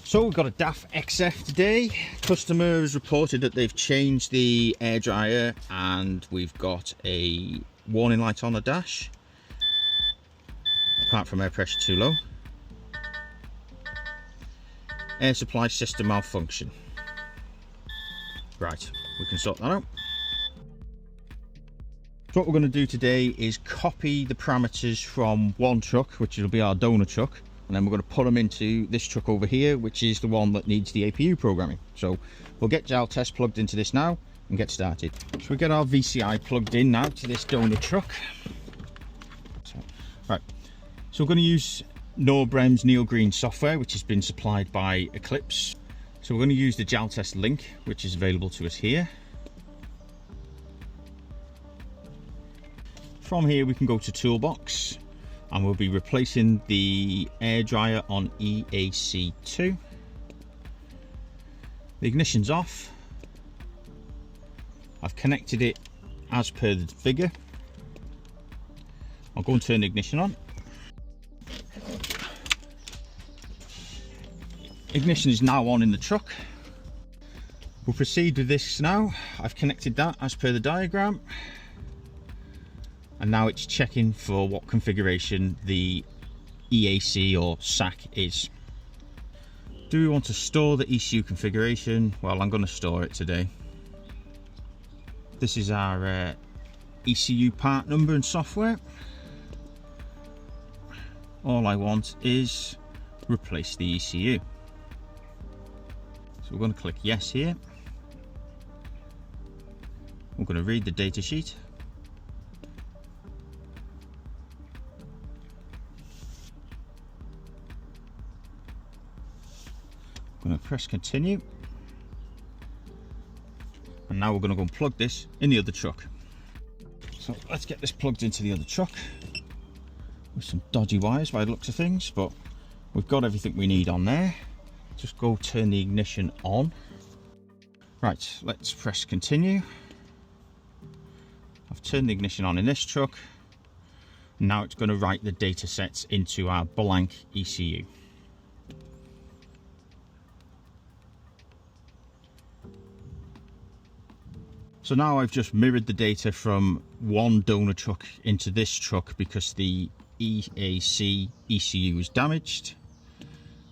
So we've got a DAF XF today. Customers reported that they've changed the air dryer and we've got a warning light on the dash, apart from air pressure too low. Air supply system malfunction. Right, we can sort that out. So what we're going to do today is copy the parameters from one truck, which will be our donor truck, and then we're going to put them into this truck over here, which is the one that needs the APU programming. So we'll get jaltest plugged into this now and get started. So we get our VCI plugged in now to this donor truck. Right, so we're going to use knorr-bremse Neo Green software, which has been supplied by Eclipse. So we're going to use the jaltest link, which is available to us here. From here we can go to Toolbox, and we'll be replacing the air dryer on EAC2. The ignition's off. I've connected it as per the figure. I'll go and turn the ignition on. Ignition is now on in the truck. We'll proceed with this now. I've connected that as per the diagram. And now it's checking for what configuration the EAC or SAC is. Do we want to store the ECU configuration? Well, I'm going to store it today. This is our ECU part number and software. All I want is replace the ECU. So we're going to click yes here. We're going to read the data sheet. I'm going to press continue, and now we're going to go and plug this in the other truck. So let's get this plugged into the other truck with some dodgy wires by the looks of things, but we've got everything we need on there. Just go turn the ignition on. Right, let's press continue. I've turned the ignition on in this truck. Now it's going to write the data sets into our blank ECU. So now I've just mirrored the data from one donor truck into this truck because the EAC ECU was damaged.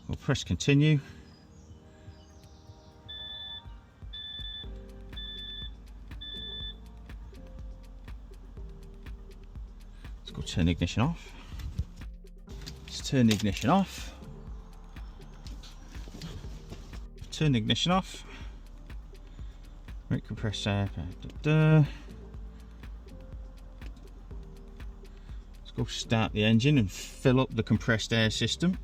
We'll press continue. Let's go turn the ignition off. Let's turn the ignition off. Turn the ignition off. Rate compressor. Let's go start the engine and fill up the compressed air system.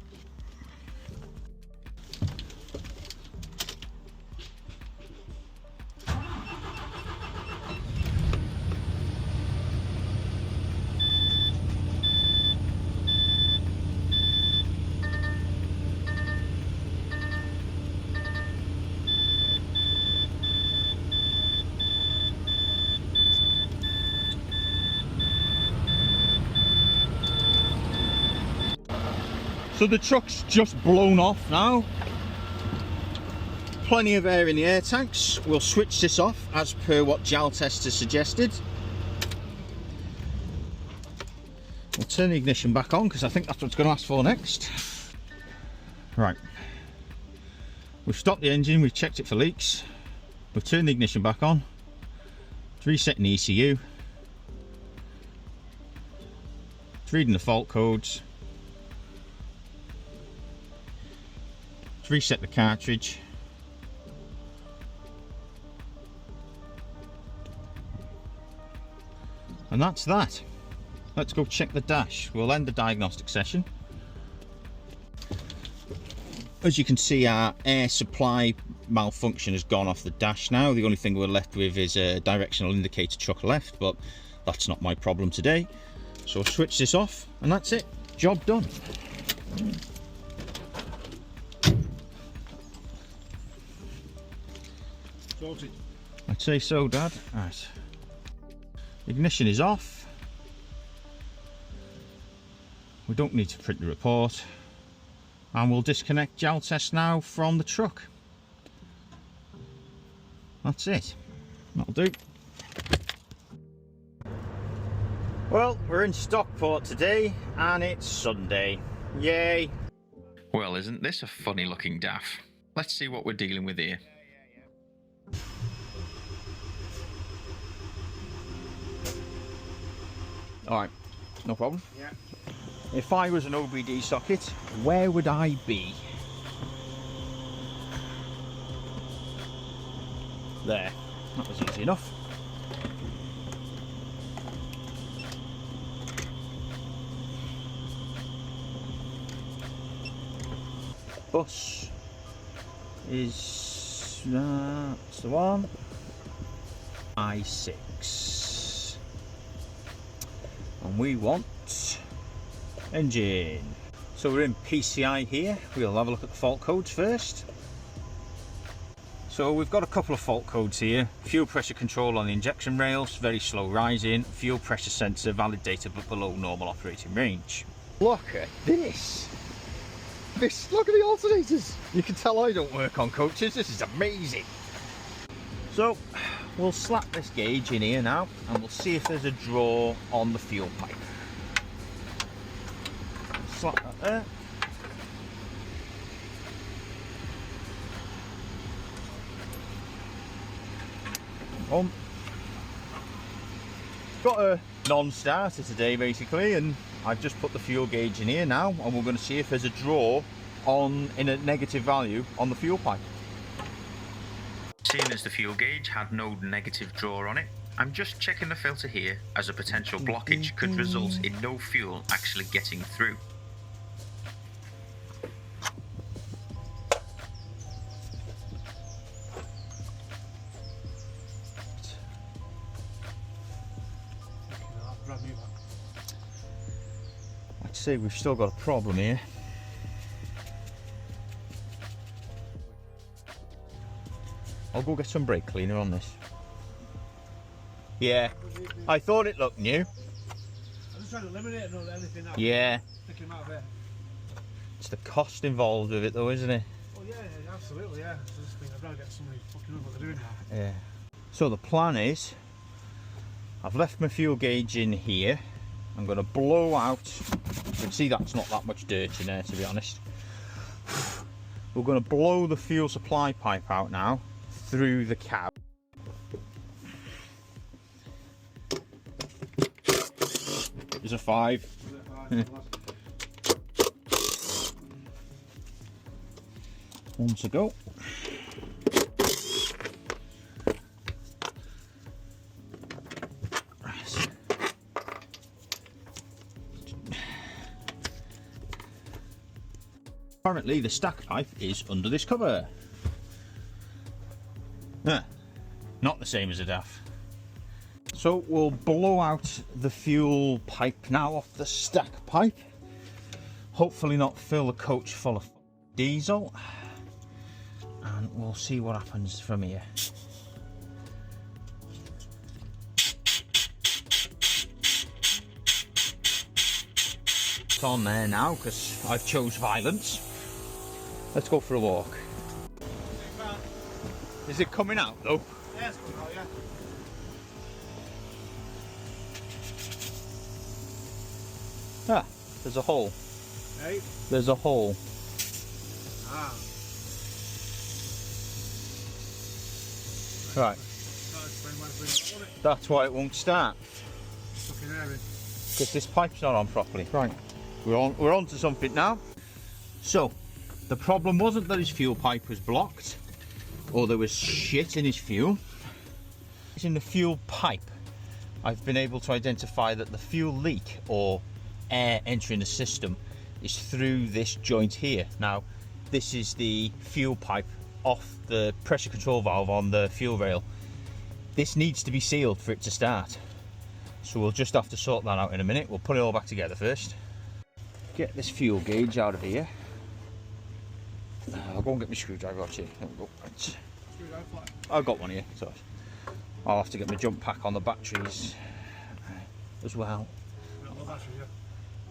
So the truck's just blown off now. Plenty of air in the air tanks. We'll switch this off as per what jaltest has suggested. We'll turn the ignition back on because I think that's what it's going to ask for next. Right. We've stopped the engine, we've checked it for leaks. We've turned the ignition back on. It's resetting the ECU. It's reading the fault codes. Reset the cartridge. And that's that. Let's go check the dash. We'll end the diagnostic session. As you can see, our air supply malfunction has gone off the dash now. The only thing we're left with is a directional indicator chuck left, but that's not my problem today. So I'll switch this off and that's it. Job done. Sorted. I'd say so, Dad. Right. Ignition is off. We don't need to print the report. and we'll disconnect jaltest now from the truck. That's it. That'll do. Well, we're in Stockport today and it's Sunday. Yay! Well, isn't this a funny looking DAF? Let's see what we're dealing with here. Alright, no problem. Yeah. If I was an OBD socket, where would I be? There. That was easy enough. Bus is that's the one. I6, and we want engine. So we're in PCI here. We'll have a look at the fault codes first. So we've got a couple of fault codes here. Fuel pressure control on the injection rails, very slow rising. Fuel pressure sensor, valid data but below normal operating range. Look at this. Look at the alternators. You can tell I don't work on coaches. This is amazing. So we'll slap this gauge in here now and we'll see if there's a draw on the fuel pipe. Slap that there. Got a non-starter today basically, and I've just put the fuel gauge in here now and we're going to see if there's a draw in a negative value on the fuel pipe. Seeing as the fuel gauge had no negative draw on it, I'm just checking the filter here, as a potential blockage could result in no fuel actually getting through. I'd say we've still got a problem here. I'll go get some brake cleaner on this. Yeah, I thought it looked new. I'm just trying to eliminate and not let anything out. Yeah. Pick him out of it. It's the cost involved with it though, isn't it? Oh yeah, absolutely, yeah. So I just think I'd rather get somebody fucking know what they're doing now. Yeah. So the plan is, I've left my fuel gauge in here. I'm going to blow out, you can see that's not that much dirt in there to be honest. We're going to blow the fuel supply pipe out now through the cab. There's a 5. One to go. Apparently the stack pipe is under this cover. Not the same as a DAF. So we'll blow out the fuel pipe now off the stack pipe. Hopefully not fill the coach full of diesel. And we'll see what happens from here. It's on there now because I've chose violence. Let's go for a walk. Is it coming out though? Yeah, it's coming out, yeah. Ah, there's a hole. Hey? There's a hole. Ah. Right. That's why it won't start. Fucking airy. Because this pipe's not on properly. Right. We're on to something now. So, the problem wasn't that his fuel pipe was blocked or there was shit in his fuel. It's in the fuel pipe. I've been able to identify that the fuel leak or air entering the system is through this joint here. Now, this is the fuel pipe off the pressure control valve on the fuel rail. This needs to be sealed for it to start. So we'll just have to sort that out in a minute. We'll put it all back together first. Get this fuel gauge out of here. I'll go and get my screwdriver actually. There we go. Right. I've got one here, so I'll have to get my jump pack on the batteries as well.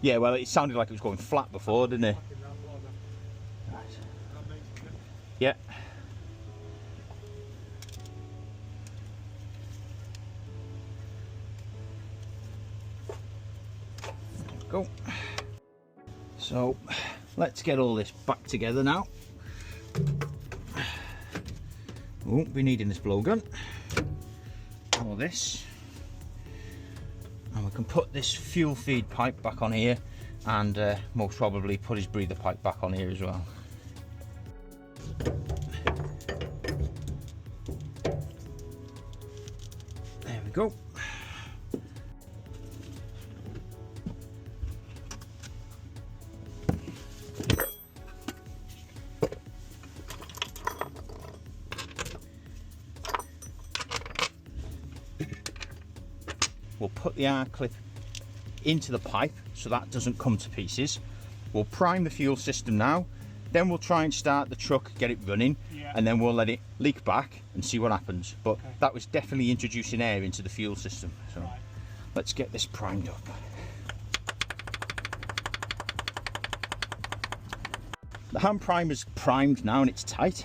Yeah, well, it sounded like it was going flat before, didn't it? Yeah. Go. So let's get all this back together now. We won't be needing this blowgun or this, and we can put this fuel feed pipe back on here, and most probably put his breather pipe back on here as well. There we go. We'll put the R clip into the pipe so that doesn't come to pieces. We'll prime the fuel system now, then we'll try and start the truck, get it running, and then we'll let it leak back and see what happens. But that was definitely introducing air into the fuel system. So let's get this primed up. The hand primer's primed now and it's tight.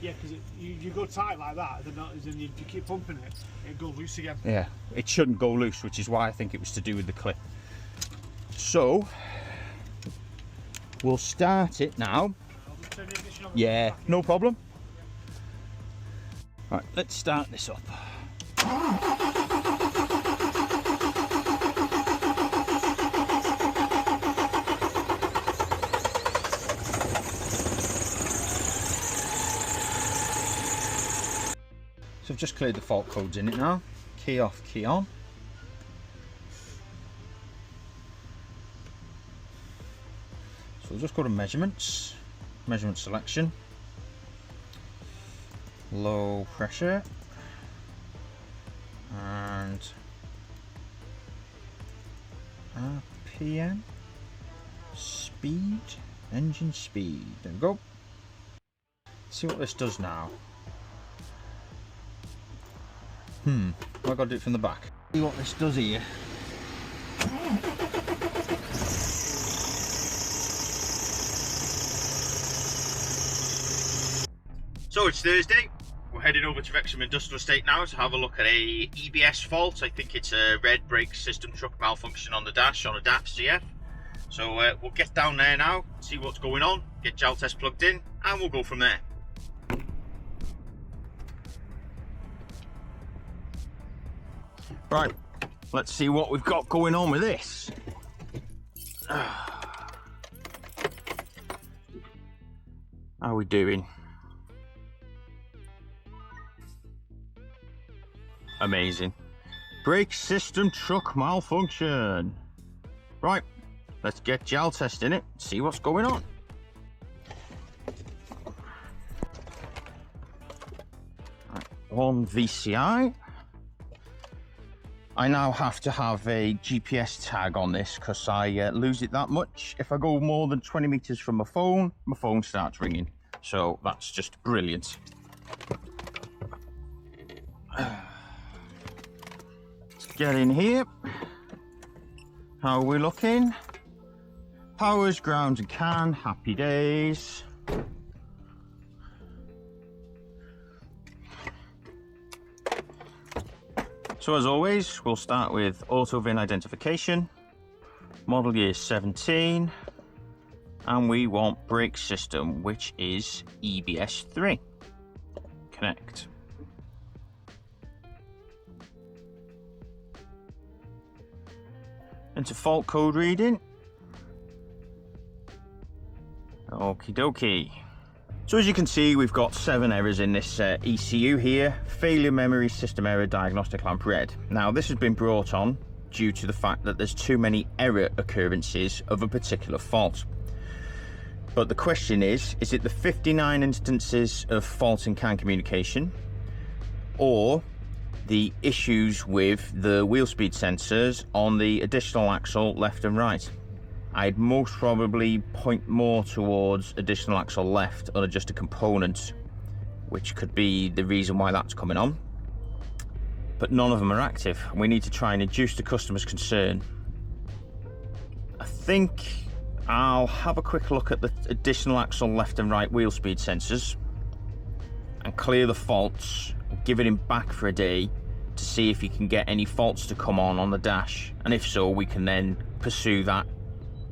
Yeah, because you go tight like that, then you keep pumping it, it goes loose again. Yeah, it shouldn't go loose, which is why I think it was to do with the clip. So we'll start it now. I'll just turn the ignition on. Yeah, no problem. Right, let's start this up. So I've just cleared the fault codes in it now. Key off, key on. So we'll just go to measurements, measurement selection, low pressure, and RPM, speed, engine speed. There we go. Let's see what this does now. I've got to do it from the back. See what this does here. So it's Thursday. We're heading over to Wrexham Industrial Estate now to have a look at a EBS fault. I think it's a red brake system truck malfunction on the dash on a DAF CF. So we'll get down there now, see what's going on, get jaltest plugged in, and we'll go from there. Right, let's see what we've got going on with this. How are we doing? Amazing. Brake system truck malfunction. Right, let's get jaltest in it, see what's going on. Right, one VCI. I now have to have a GPS tag on this because I lose it that much. If I go more than 20 meters from my phone starts ringing. So that's just brilliant. Let's get in here. How are we looking? Powers, grounds and can, happy days. So as always, we'll start with auto VIN identification, model year 17, and we want brake system, which is EBS3. Connect. Into fault code reading. Okie dokie. So as you can see, we've got 7 errors in this ECU here. Failure memory system error, diagnostic lamp red. Now this has been brought on due to the fact that there's too many error occurrences of a particular fault. But the question is it the 59 instances of fault in CAN communication, or the issues with the wheel speed sensors on the additional axle left and right? I'd most probably point more towards additional axle left unadjusted components, which could be the reason why that's coming on. But none of them are active. We need to try and reduce the customer's concern. I think I'll have a quick look at the additional axle left and right wheel speed sensors, clear the faults, give it him back for a day to see if he can get any faults to come on the dash, and if so, we can then pursue that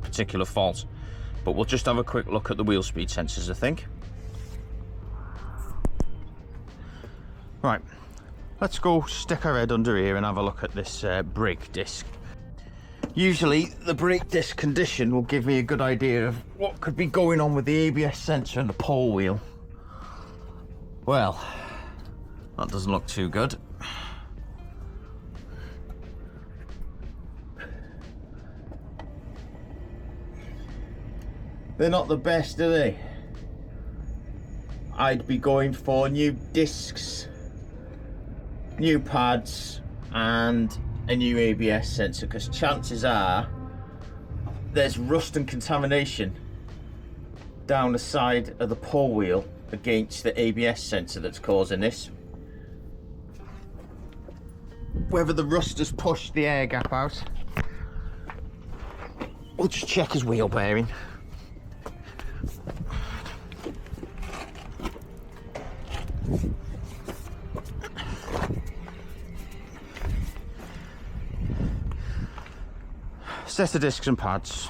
particular fault. But we'll just have a quick look at the wheel speed sensors, I think. Right, let's go stick our head under here and have a look at this brake disc. Usually the brake disc condition will give me a good idea of what could be going on with the ABS sensor and the pole wheel. Well, that doesn't look too good. They're not the best, are they? I'd be going for new discs, new pads, and a new ABS sensor, because chances are there's rust and contamination down the side of the pole wheel against the ABS sensor that's causing this. Whether the rust has pushed the air gap out, we'll just check his wheel bearing. Set of discs and pads.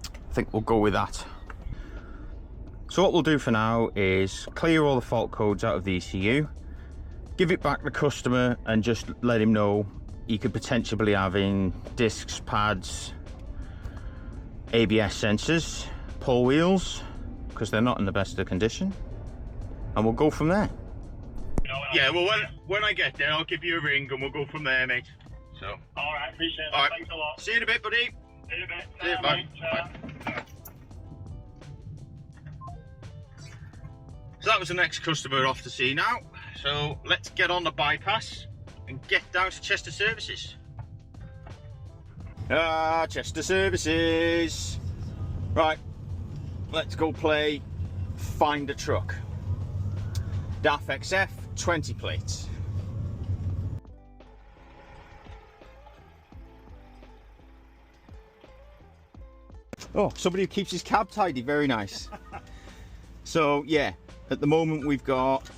I think we'll go with that. So what we'll do for now is clear all the fault codes out of the ECU, give it back to the customer and just let him know he could potentially be having discs, pads, ABS sensors, pole wheels, because they're not in the best of condition, and we'll go from there. Yeah, well, when I get there, I'll give you a ring and we'll go from there, mate. So. All right, appreciate it. All right. Thanks a lot. See you in a bit, buddy. See you in a bit. See you, bye. Bye. So that was the next customer off to see now. So let's get on the bypass and get down to Chester Services. Chester Services. Right, let's go play Find a Truck. DAF XF 20 plates. Oh, somebody who keeps his cab tidy, very nice. So yeah, at the moment we've got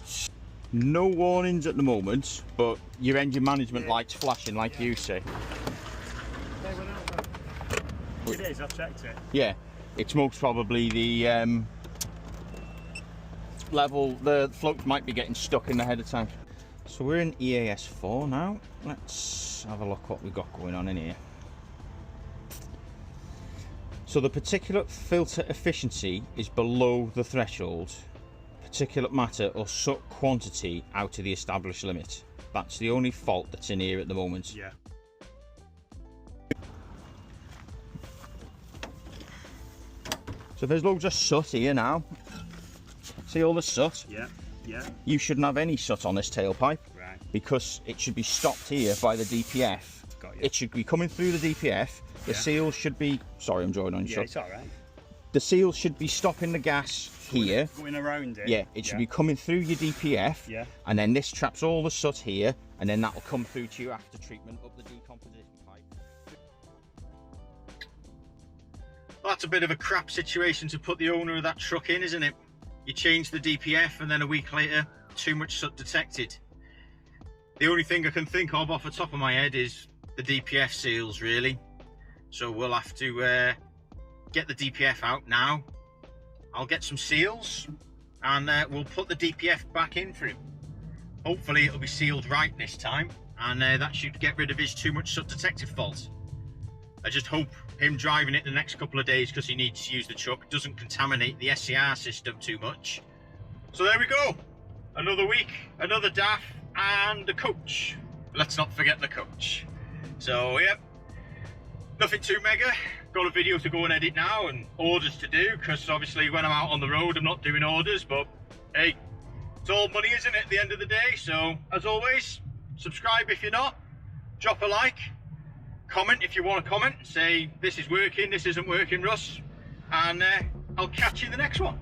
no warnings at the moment, but your engine management lights flashing like you say. They went out though. It is, I've checked it. Yeah, it's most probably the level, the float might be getting stuck in the header tank. So we're in EAS 4 now. Let's have a look what we've got going on in here. So the particulate filter efficiency is below the threshold. Particulate matter or soot quantity out of the established limit. That's the only fault that's in here at the moment. Yeah. So there's loads of soot here now. See all the soot? Yeah, yeah. You shouldn't have any soot on this tailpipe. Right. Because it should be stopped here by the DPF. Got you. It should be coming through the DPF. The seal should be, sorry I'm drawing on you. Yeah, it's alright. The seal should be stopping the gas here. Going around it. Yeah, it should be coming through your DPF. Yeah. And then this traps all the soot here, and then that will come through to you after treatment up the decomposition pipe. Well, that's a bit of a crap situation to put the owner of that truck in, isn't it? You change the DPF and then a week later, too much soot detected. The only thing I can think of off the top of my head is the DPF seals, really. So we'll have to get the DPF out now. I'll get some seals and we'll put the DPF back in for him. Hopefully it'll be sealed right this time, and that should get rid of his too much soot detected fault. I just hope him driving it the next couple of days, because he needs to use the truck, doesn't contaminate the SCR system too much. So there we go. Another week, another DAF and a coach. Let's not forget the coach. So yeah. Nothing too mega. Got a video to go and edit now and orders to do, because obviously when I'm out on the road I'm not doing orders, but hey, it's all money, isn't it, at the end of the day? So as always, subscribe if you're not, drop a like, comment if you want to comment, say this is working, this isn't working, Russ, and I'll catch you in the next one.